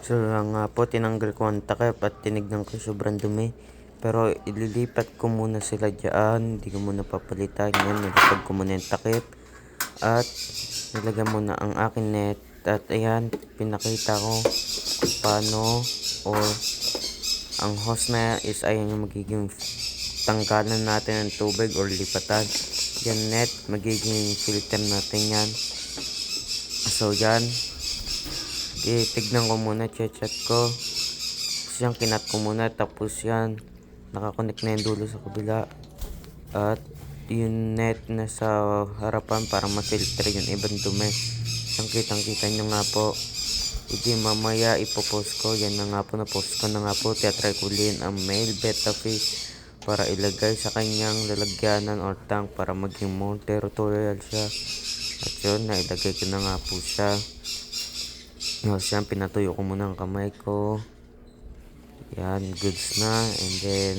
So nga po, tinanggal ko ang takip at tinignan ko sobrang dumi. Pero ililipat ko muna sila dyan. Hindi ko muna papalitan yan. Nilipad ko muna yung takip. At nilagyan muna ang aking net. At ayan, pinakita ko kung paano or ang hose na is ayan yung magiging tanggalan natin ng tubig or lipatan. Yan net, magiging filter natin yan. So yan, tignan ko muna, chat ko. Tapos yan, kinat ko muna. Tapos yan, nakakonect na yung dulo sa kabila. At yung net na sa harapan para ma-filter yung ibang dumi. Yung kitang-kita nyo nga po. Hindi mamaya ipopost ko. Yan na nga po, na-post ko na nga po. Tiyatry ko ulit ang male betta fish para ilagay sa kanyang lalagyanan or tank para maging more territorial siya. At yun, nailagay ko na nga po siya. Yan, pinatuyo ko muna ang kamay ko. Yan, goods na. And then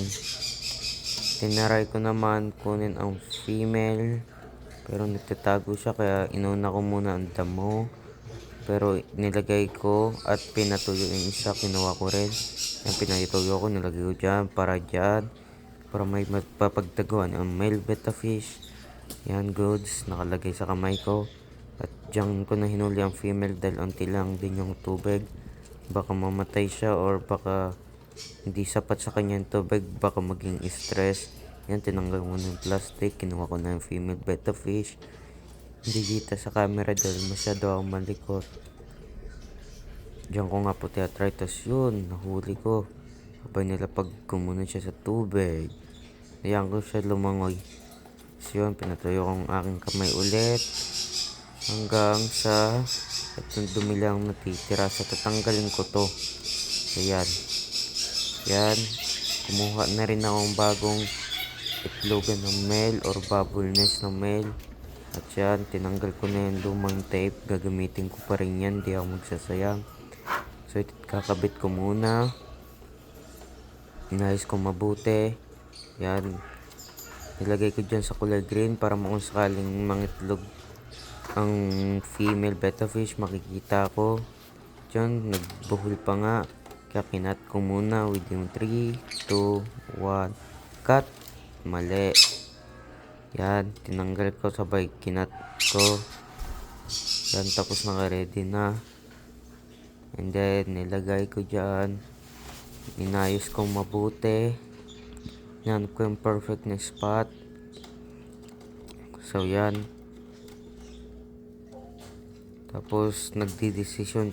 tinaray ko naman kunin ang female, pero nagtatago siya kaya inuna ko muna ang damo. Pero nilagay ko at pinatuyo yung isa, kinuha ko rin. Yan, pinatuyo ko, nilagay ko dyan para may mapapagtaguan ang male betta fish. Yan, goods, nakalagay sa kamay ko. At dyan ko na hinuli ang female dahil unti lang din yung tubig. Baka mamatay siya or baka hindi sapat sa kanya yung tubig, baka maging stress. Yan, tinanggal ko na yung plastic, kinuha ko na yung female betta fish. Hindi kita sa camera dahil masyado akong malikot. Diyan ko nga po try, tas yun, nahuli ko. Sabay nila pag kumunod siya sa tubig. Ayan ko siya lumangoy. So yun, pinatuyo kong aking kamay ulit. Hanggang sa itong dumi lang natitira. So tatanggalin ko to. So yan. Yan. Kumuha na rin akong bagong itlogan ng male or bubble nest ng male. At yan, tinanggal ko na yung lumang tape. Gagamitin ko pa rin yan. Di ako magsasayang. So kakabit ko muna. Inayos ko mabuti. Yan. Nilagay ko dyan sa kulay green para kung sakaling mangitlog ang female betta fish, makikita ko. Diyan, nagbuhol pa nga. Kaya kinat ko muna with yung 3, 2, 1, cut. Mali. Yan, tinanggal ko sabay kinat ko. Yan, tapos naka-ready na. And then, nilagay ko dyan. Inayos ko mabuti. Yan ko yung perfect na spot. So, yan. Tapos, nagdi-decision.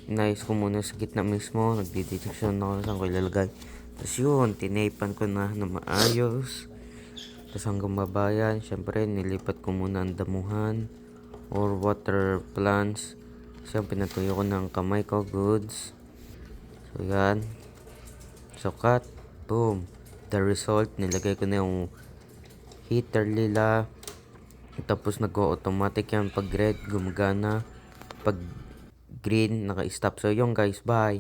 Inayos ko muna sa gitna mismo. Nagdi-decision ako saan ko ilalagay. Tapos yun, tinaypan ko na maayos. Tapos hanggang mabayan, syempre, nilipat ko muna ang damuhan or water plants. So, pinatuyo ko ng kamay ko, goods. So, yan. So, cut. Boom. The result, nilagay ko na yung heater lila. Tapos, nag-automatic yan. Pag red, gumagana. Pag green, naka-stop. So, yun guys, bye.